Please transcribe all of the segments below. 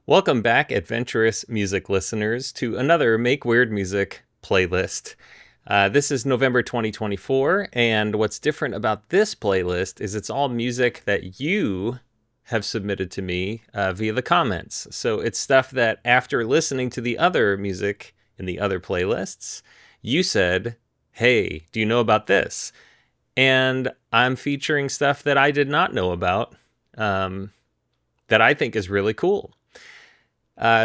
Welcome back, adventurous music listeners, to another Make Weird Music playlist. This is November 2024, and what's different about this playlist is it's all music that you have submitted to me via the comments. So it's stuff that after listening to the other music in the other playlists, you said, hey, do you know about this? And I'm featuring stuff that I did not know about that I think is really cool.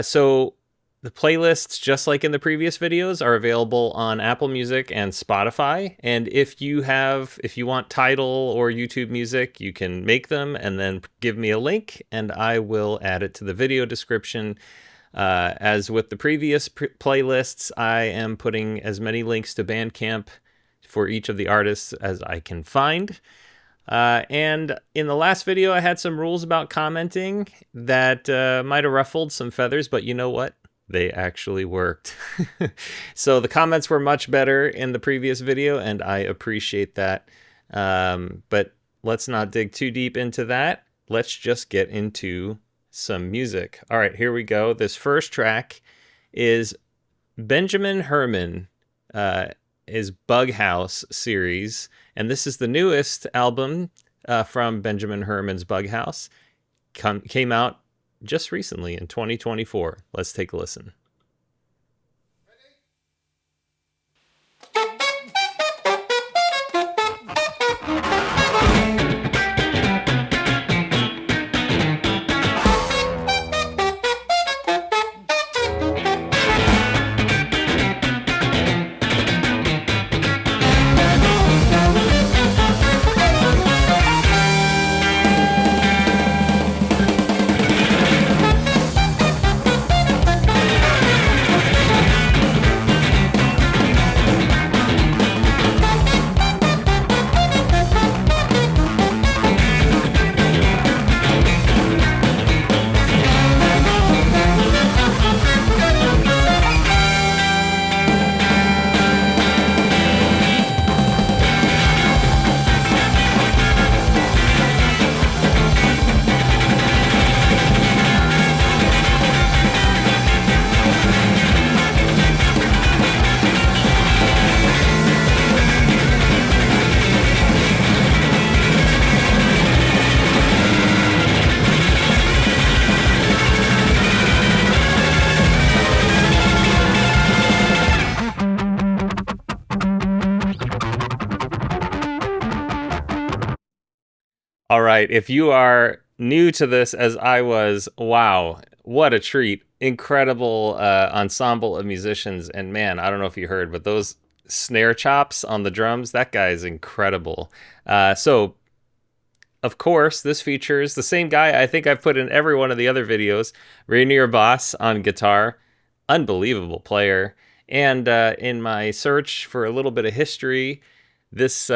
So the playlists, just like in the previous videos, are available on Apple Music and Spotify. And if you want Tidal or YouTube music, you can make them and then give me a link and I will add it to the video description. As with the previous playlists, I am putting as many links to Bandcamp for each of the artists as I can find. And in the last video, I had some rules about commenting that might have ruffled some feathers, but you know what? They actually worked. So the comments were much better in the previous video, and I appreciate that. But let's not dig too deep into that. Let's just get into some music. All right, here we go. This first track is Benjamin Herman, is Bughouse series, and this is the newest album from Benjamin Herman's Bughouse. Came out just recently in 2024. Let's take a listen. All right, if you are new to this as I was, wow, what a treat. Incredible ensemble of musicians. And man, I don't know if you heard, but those snare chops on the drums, that guy is incredible. So, of course, this features the same guy I think I've put in every one of the other videos, Rainier Boss on guitar. Unbelievable player. And in my search for a little bit of history, there's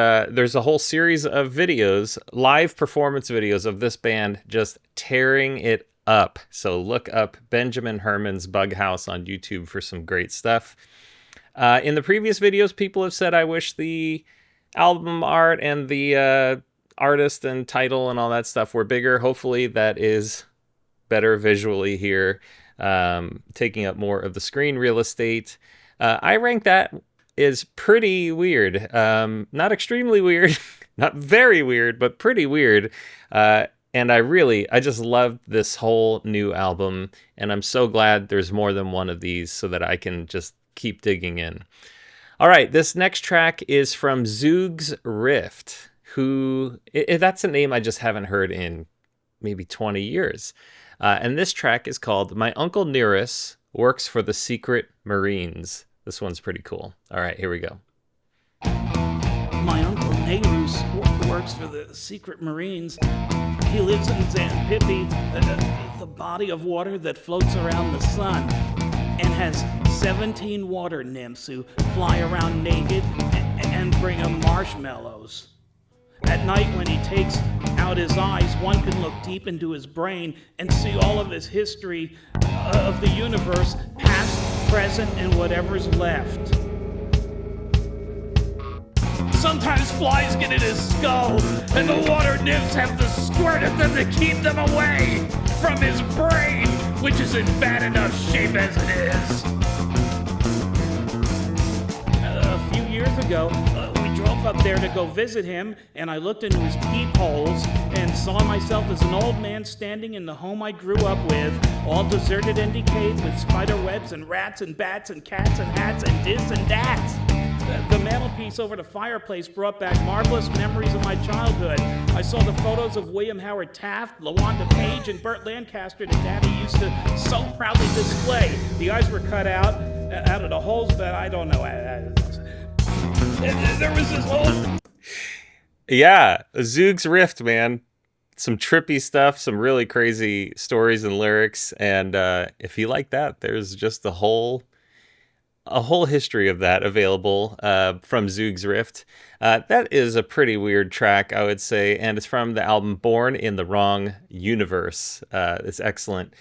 a whole series of videos, live performance videos of this band just tearing it up. So look up Benjamin Herman's Bughouse on YouTube for some great stuff. In the previous videos, people have said I wish the album art and the artist and title and all that stuff were bigger. Hopefully that is better visually here, taking up more of the screen real estate. I rank that is pretty weird. Not extremely weird, not very weird, but pretty weird. And I just loved this whole new album, and I'm so glad there's more than one of these so that I can just keep digging in. All right, this next track is from Zoogz Rift, that's a name I just haven't heard in maybe 20 years. And this track is called My Uncle Nerus Works for the Secret Marines. This one's pretty cool. All right, here we go. My uncle Nerus works for the Secret Marines. He lives in Zanpipi, the body of water that floats around the sun, and has 17 water nymphs who fly around naked and bring him marshmallows. At night, when he takes out his eyes, one can look deep into his brain and see all of his history of the universe, past, present, and whatever's left. Sometimes flies get in his skull, and the water nymphs have to squirt at them to keep them away from his brain. which is in bad enough shape as it is. A few years ago, we drove up there to go visit him, and I looked into his peepholes and saw myself as an old man standing in the home I grew up with, all deserted and decayed with spider webs and rats and bats and cats and hats and this and that. The mantelpiece over the fireplace brought back marvelous memories of my childhood. I saw the photos of William Howard Taft, LaWanda Page, and Burt Lancaster that Daddy used to so proudly display. The eyes were cut out of the holes, but I don't know. There was this whole... Yeah, Zoogz Rift, man. Some trippy stuff, some really crazy stories and lyrics, and if you like that, there's just a whole history of that available from Zoogz Rift. That is a pretty weird track, I would say, and it's from the album Born in the Wrong Universe. It's excellent.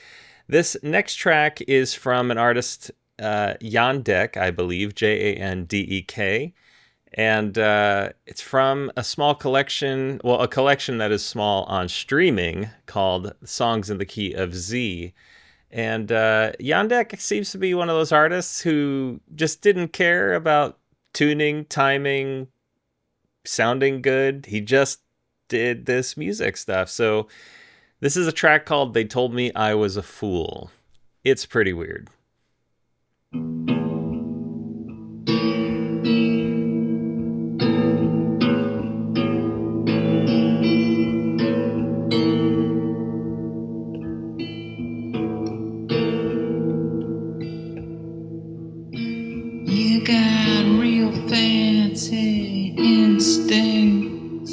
This next track is from an artist, Jandek, I believe, Jandek, and it's from a small collection, well, a collection that is small on streaming called Songs in the Key of Z. And Jandek seems to be one of those artists who just didn't care about tuning, timing, sounding good. He just did this music stuff. So this is a track called They Told Me I Was a Fool. It's pretty weird. Got real fancy instincts,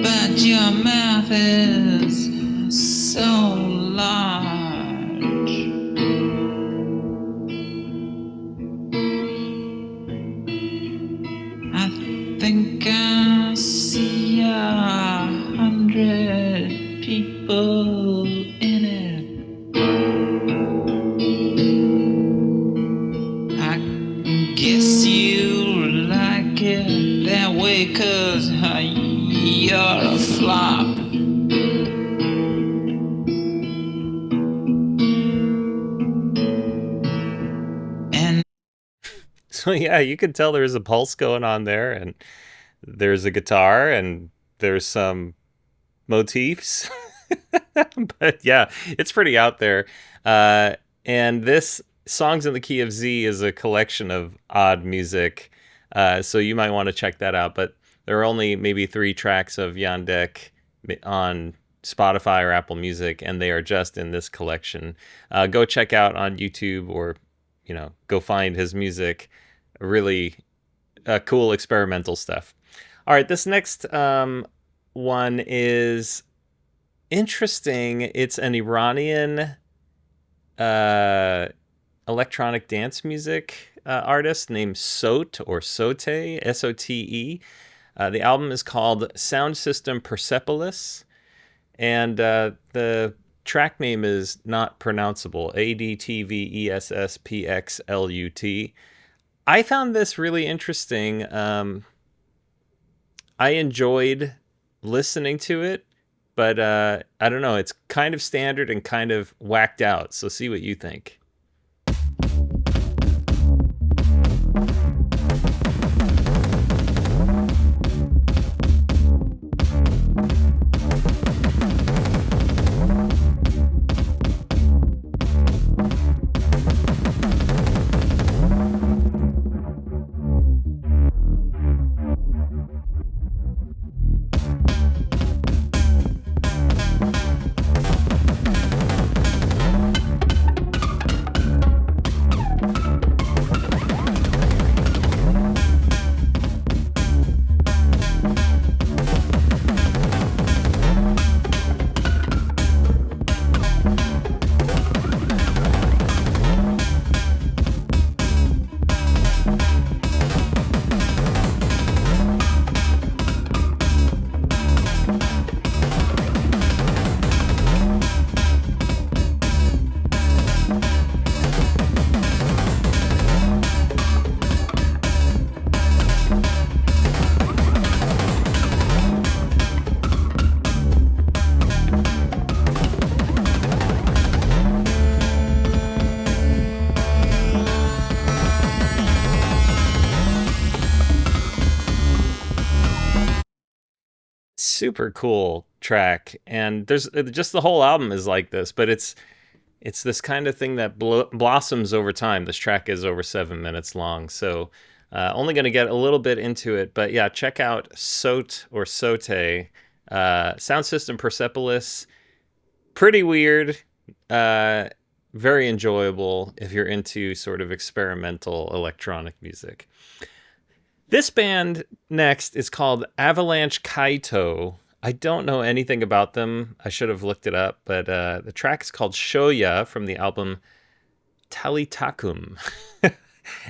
but your mouth is so large. I think I see 100 people in it. Guess you like it that way, 'cause you're a flop. And so yeah, you can tell there's a pulse going on there, and there's a guitar, and there's some motifs. But yeah, it's pretty out there. And this Songs in the Key of Z is a collection of odd music, so you might want to check that out. But there are only maybe 3 tracks of Jandek on Spotify or Apple Music, and they are just in this collection. Go check out on YouTube, or go find his music. Really cool experimental stuff. All right, this next one is interesting. It's an Iranian electronic dance music artist named Sote, or Sote, S-O-T-E. The album is called Sound System Persepolis, and the track name is not pronounceable, Adtvessxplut. I found this really interesting. I enjoyed listening to it, but I don't know, it's kind of standard and kind of whacked out, so see what you think. super cool track, and there's just the whole album is like this, but it's this kind of thing that blossoms over time. This track is over 7 minutes long, so only going to get a little bit into it, but yeah, check out Sote or Sote, sound system Persepolis. Pretty weird, very enjoyable if you're into sort of experimental electronic music. This band next is called Avalanche Kaito. I don't know anything about them. I should have looked it up, but the track is called Shoya from the album Talitakum.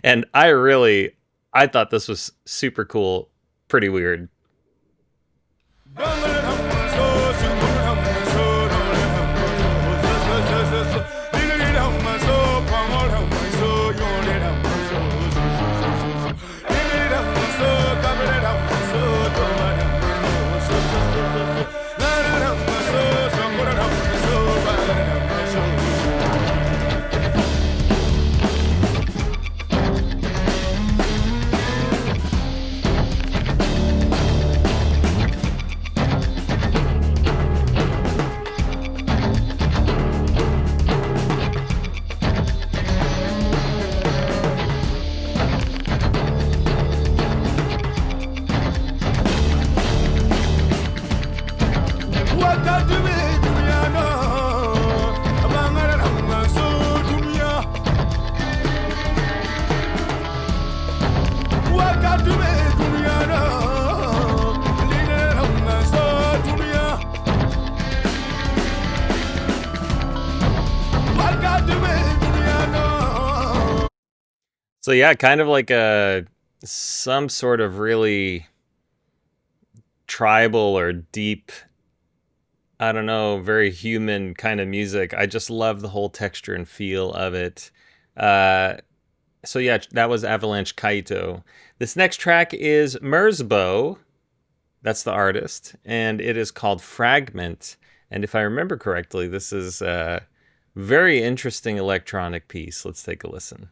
And I thought this was super cool, pretty weird. So yeah, kind of like some sort of really tribal or deep, I don't know, very human kind of music. I just love the whole texture and feel of it. So yeah, that was Avalanche Kaito. This next track is Merzbow. That's the artist, and it is called Fragment. And if I remember correctly, this is a very interesting electronic piece. Let's take a listen.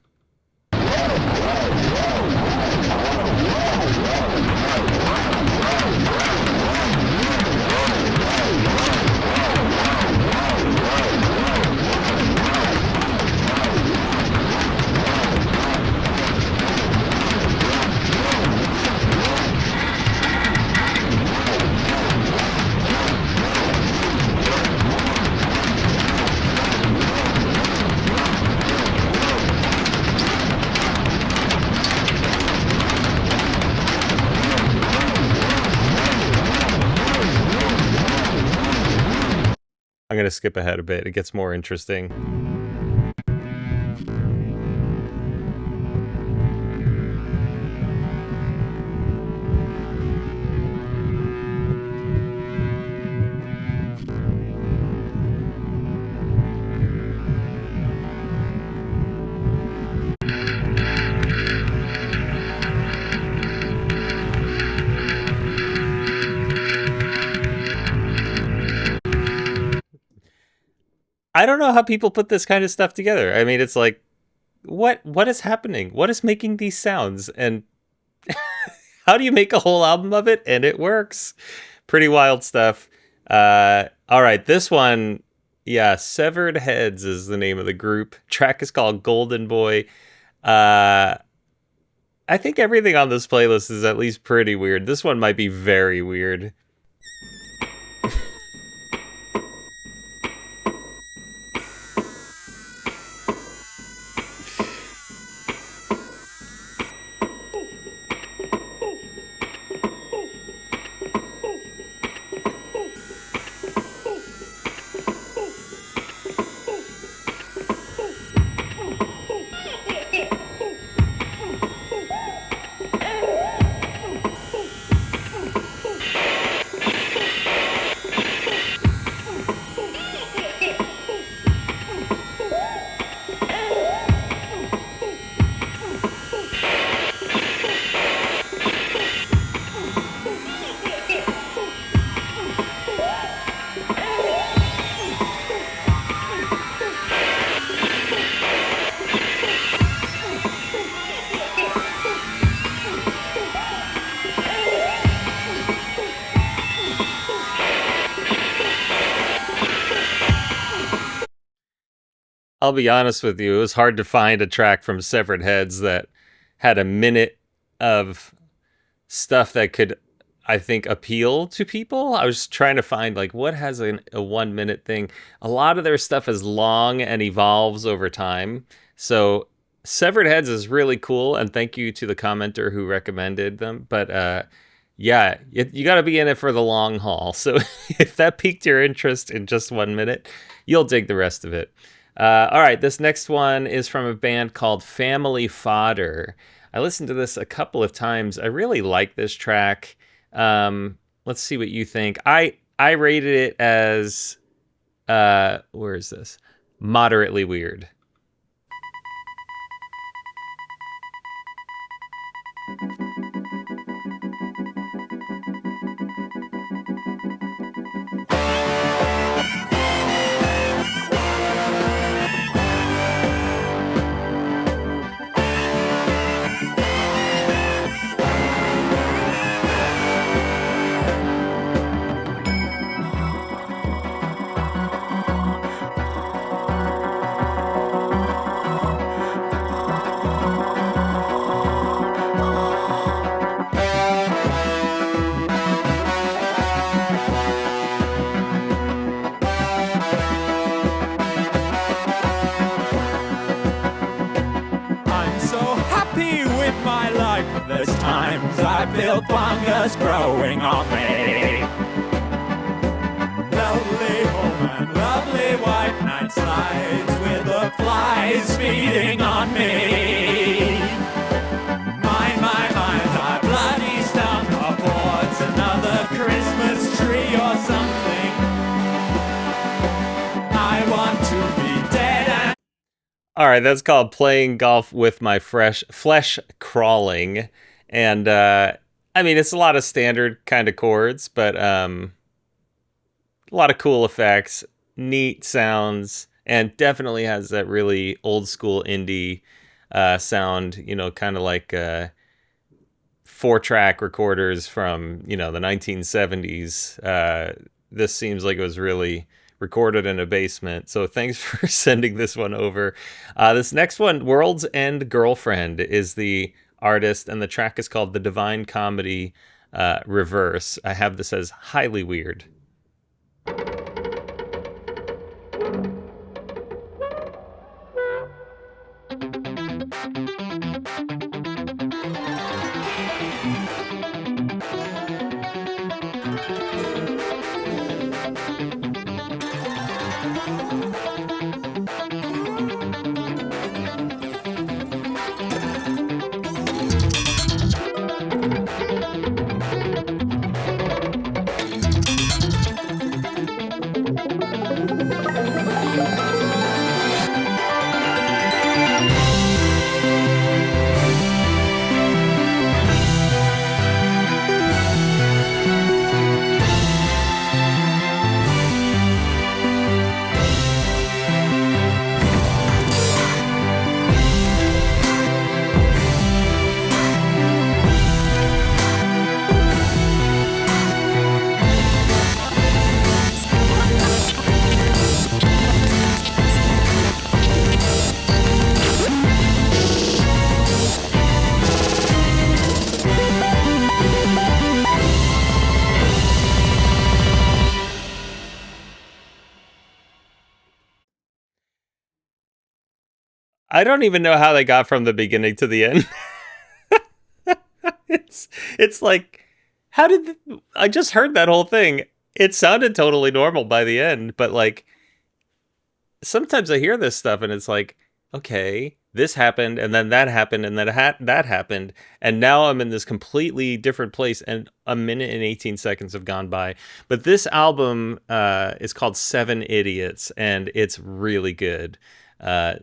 I'm going to skip ahead a bit. It gets more interesting. I don't know how people put this kind of stuff together. I mean, it's like, what is happening? What is making these sounds? And how do you make a whole album of it? And it works. Pretty wild stuff. All right, this one, yeah, Severed Heads is the name of the group. Track is called Golden Boy. I think everything on this playlist is at least pretty weird. This one might be very weird. I'll be honest with you, it was hard to find a track from Severed Heads that had a minute of stuff that could, I think, appeal to people. I was trying to find like what has a 1 minute thing. A lot of their stuff is long and evolves over time. So Severed Heads is really cool, and thank you to the commenter who recommended them. But yeah, you got to be in it for the long haul. So if that piqued your interest in just 1 minute, you'll dig the rest of it. All right, this next one is from a band called Family Fodder. I listened to this a couple of times. I really like this track. Let's see what you think. I rated it as where is this? Moderately weird. There's times I feel fungus growing on me. Lovely home and lovely white night slides with the flies feeding on me. My bloody stump affords another Christmas tree or something. I want to be dead and... All right, that's called Playing Golf with My Flesh Crawling. And, I mean, it's a lot of standard kind of chords, but a lot of cool effects, neat sounds, and definitely has that really old school indie sound, you know, kind of like 4-track recorders from, you know, the 1970s. This seems like it was really recorded in a basement. So thanks for sending this one over. This next one, World's End Girlfriend, is the artist, and the track is called The Divine Comedy Reverse. I have this as highly weird. I don't even know how they got from the beginning to the end. It's like, how did I just heard that whole thing? It sounded totally normal by the end, but like sometimes I hear this stuff and it's like, okay, this happened and then that happened and then that happened, and now I'm in this completely different place and a minute and 18 seconds have gone by. But this album is called 7 Idiots and it's really good.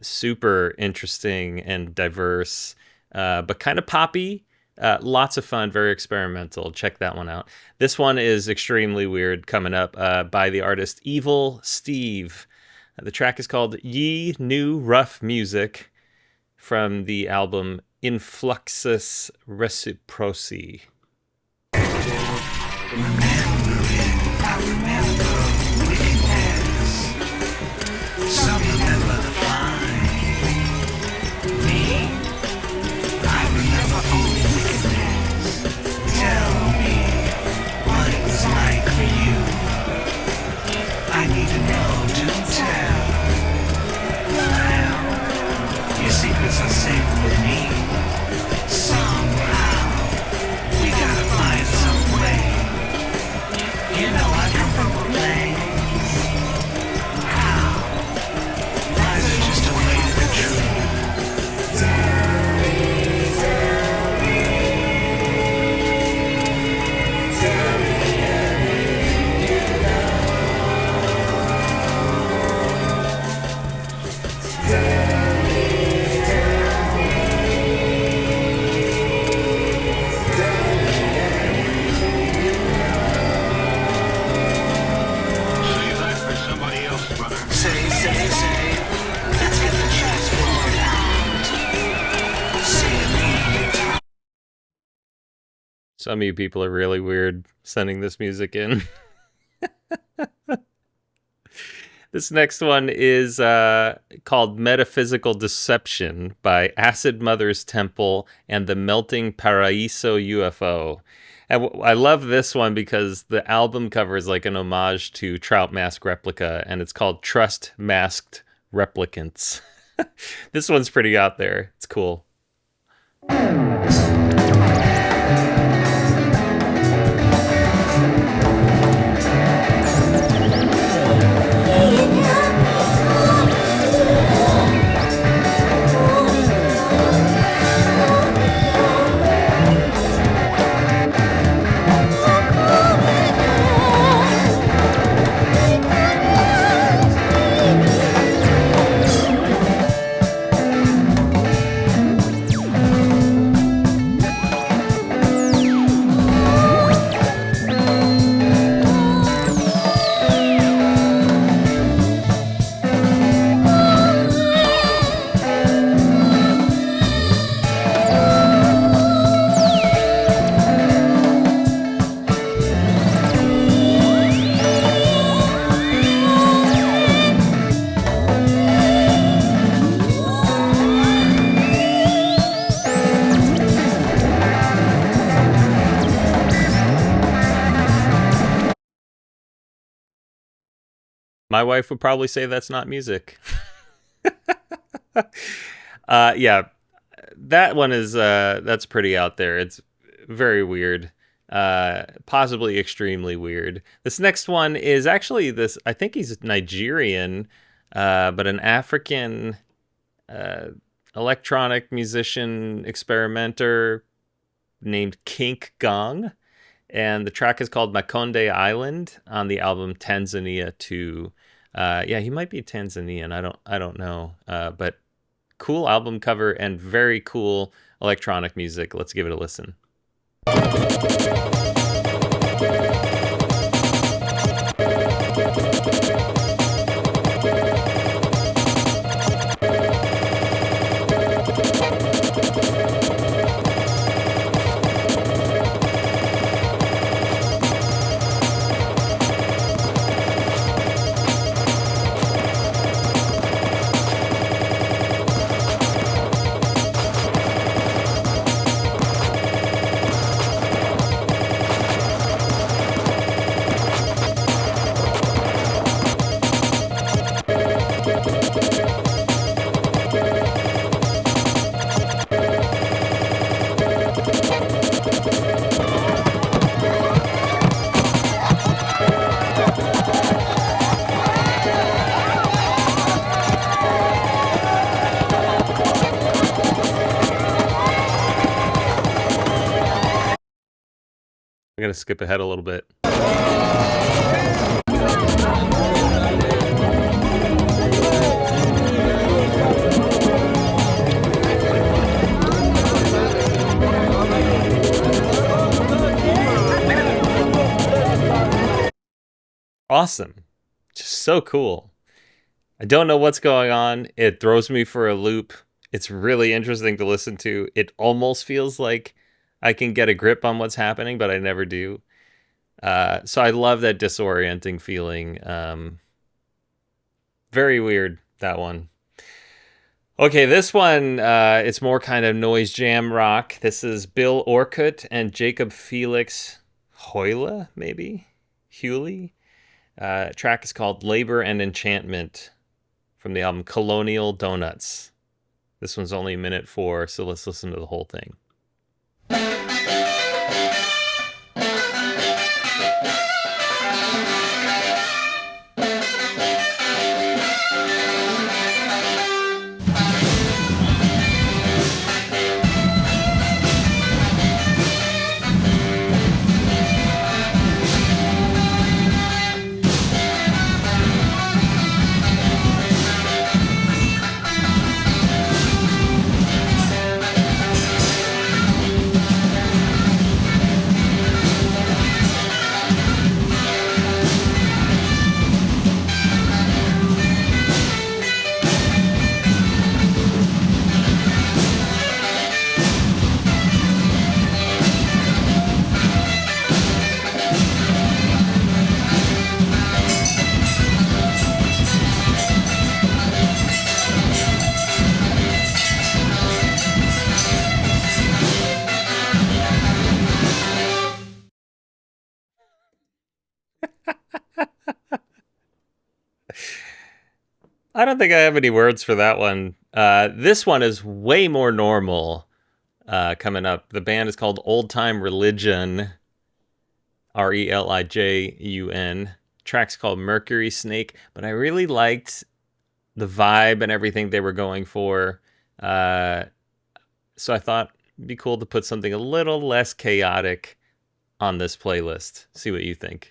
Super interesting and diverse, but kind of poppy. Lots of fun, very experimental. Check that one out. This one is extremely weird, coming up by the artist Evil Steve. The track is called Ye New Rough Music from the album Influxus Reciproci. Some remember the fun. Some of you people are really weird sending this music in. This next one is called Metaphysical Deception by Acid Mother's Temple and the Melting Paraiso U.F.O. And I love this one because the album cover is like an homage to Trout Mask Replica, and it's called Trust Masked Replicants. This one's pretty out there. It's cool. My wife would probably say that's not music. Yeah, that one is that's pretty out there. It's very weird, possibly extremely weird. This next one is actually this. I think he's Nigerian, but an African electronic musician experimenter named Kink Gong. And the track is called Makonde Island on the album Tanzania 2. Yeah, he might be Tanzanian. I don't know. But cool album cover and very cool electronic music. Let's give it a listen. I'm going to skip ahead a little bit. Awesome. Just so cool. I don't know what's going on. It throws me for a loop. It's really interesting to listen to. It almost feels like I can get a grip on what's happening, but I never do. So I love that disorienting feeling. Very weird, that one. Okay, this one, it's more kind of noise jam rock. This is Bill Orcutt and Jacob Felix Heule, maybe? Heule? Track is called Labor and Enchantment from the album Colonial Donuts. This one's only a minute 4, so let's listen to the whole thing. I don't think I have any words for that one. This one is way more normal. Coming up, the band is called Old Time Relijun. Relijun. Track's called Mercury Snake, but I really liked the vibe and everything they were going for. So I thought it'd be cool to put something a little less chaotic on this playlist. See what you think.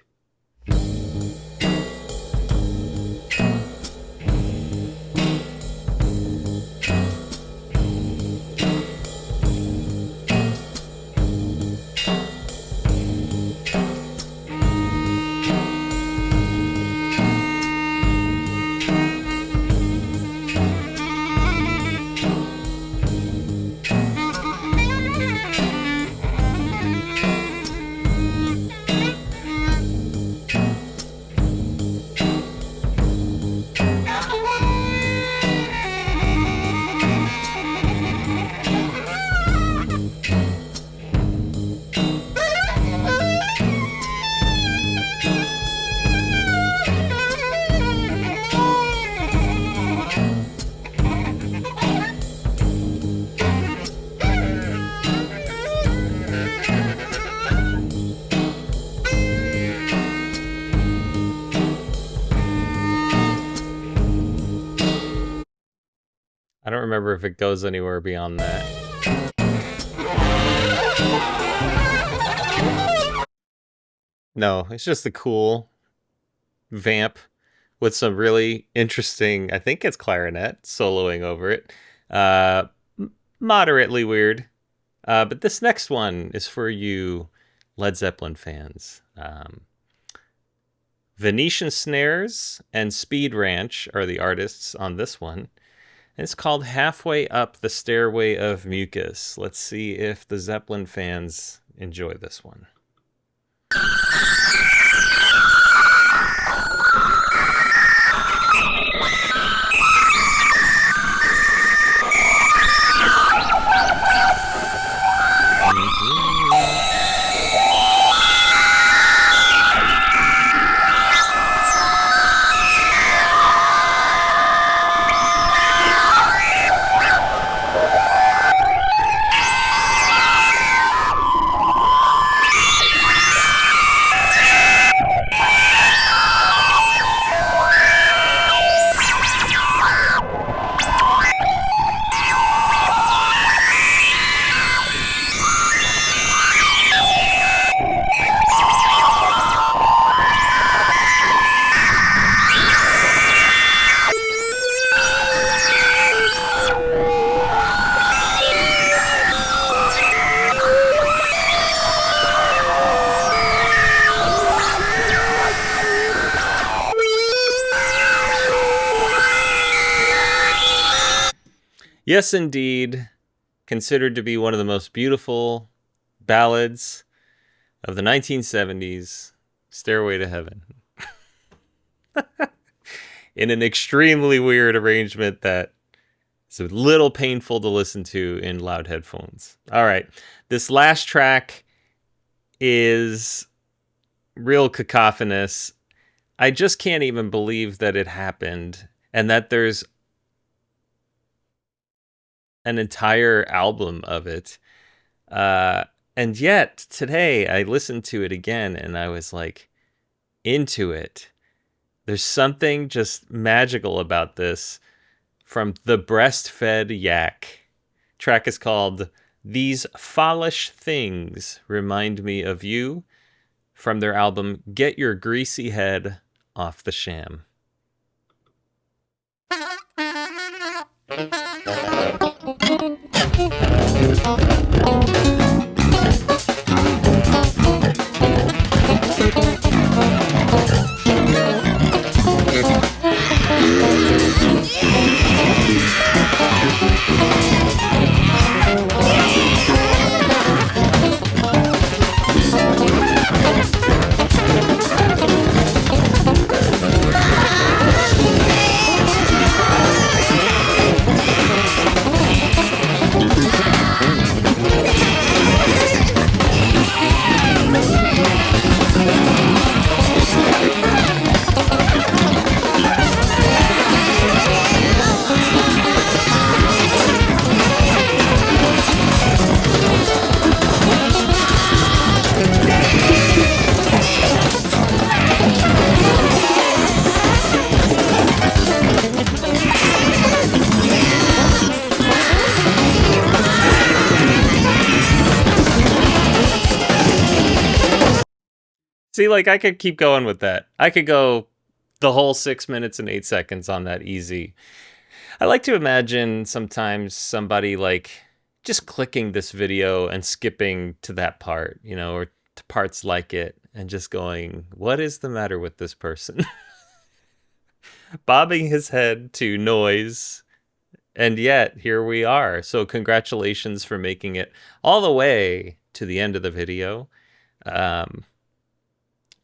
I don't remember if it goes anywhere beyond that. No, it's just a cool vamp with some really interesting, I think it's clarinet, soloing over it. Moderately weird. But this next one is for you Led Zeppelin fans. Venetian Snares and Speedranch are the artists on this one. It's called Halfway Up the Stairway of Mucus. Let's see if the Zeppelin fans enjoy this one. Yes, indeed. Considered to be one of the most beautiful ballads of the 1970s, Stairway to Heaven. In an extremely weird arrangement that is a little painful to listen to in loud headphones. All right, this last track is real cacophonous. I just can't even believe that it happened and that there's an entire album of it. And yet today I listened to it again and I was like into it. There's something just magical about this from the Breastfed Yak. Track is called These Fallish Things Remind Me of You from their album Get Your Greasy Head Off the Sham. See, like, I could keep going with that. I could go the whole 6 minutes and 8 seconds on that easy. I like to imagine sometimes somebody like just clicking this video and skipping to that part, you know, or to parts like it and just going, what is the matter with this person? Bobbing his head to noise. And yet, here we are. So congratulations for making it all the way to the end of the video.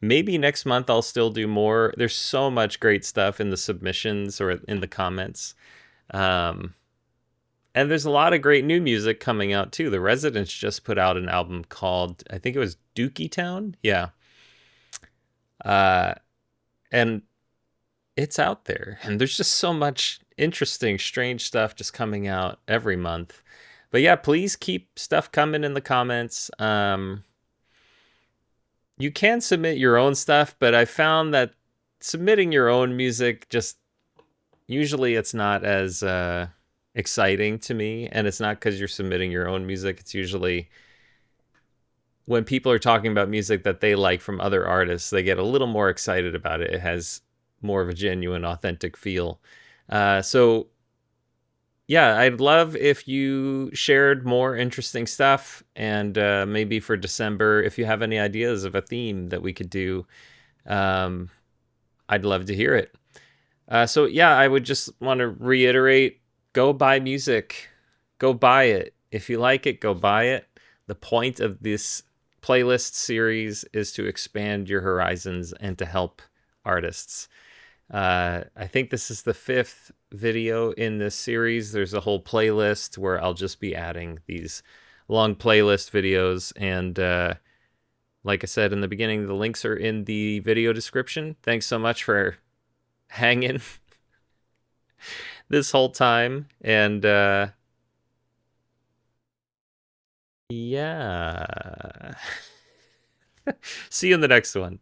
Maybe next month I'll still do more. There's so much great stuff in the submissions or in the comments. And there's a lot of great new music coming out too. The Residents just put out an album called, I think it was Dookie Town. Yeah. And it's out there. And there's just so much interesting, strange stuff just coming out every month. But yeah, please keep stuff coming in the comments. You can submit your own stuff, but I found that submitting your own music just usually it's not as exciting to me, and it's not because you're submitting your own music. It's usually when people are talking about music that they like from other artists, they get a little more excited about it. It has more of a genuine, authentic feel. So yeah, I'd love if you shared more interesting stuff, and maybe for December, if you have any ideas of a theme that we could do, I'd love to hear it. So yeah, I would just want to reiterate, go buy music. Go buy it. If you like it, go buy it. The point of this playlist series is to expand your horizons and to help artists. I think this is the 5th video in this series. There's a whole playlist where I'll just be adding these long playlist videos. And like I said in the beginning, the links are in the video description. Thanks so much for hanging this whole time. And yeah. See you in the next one.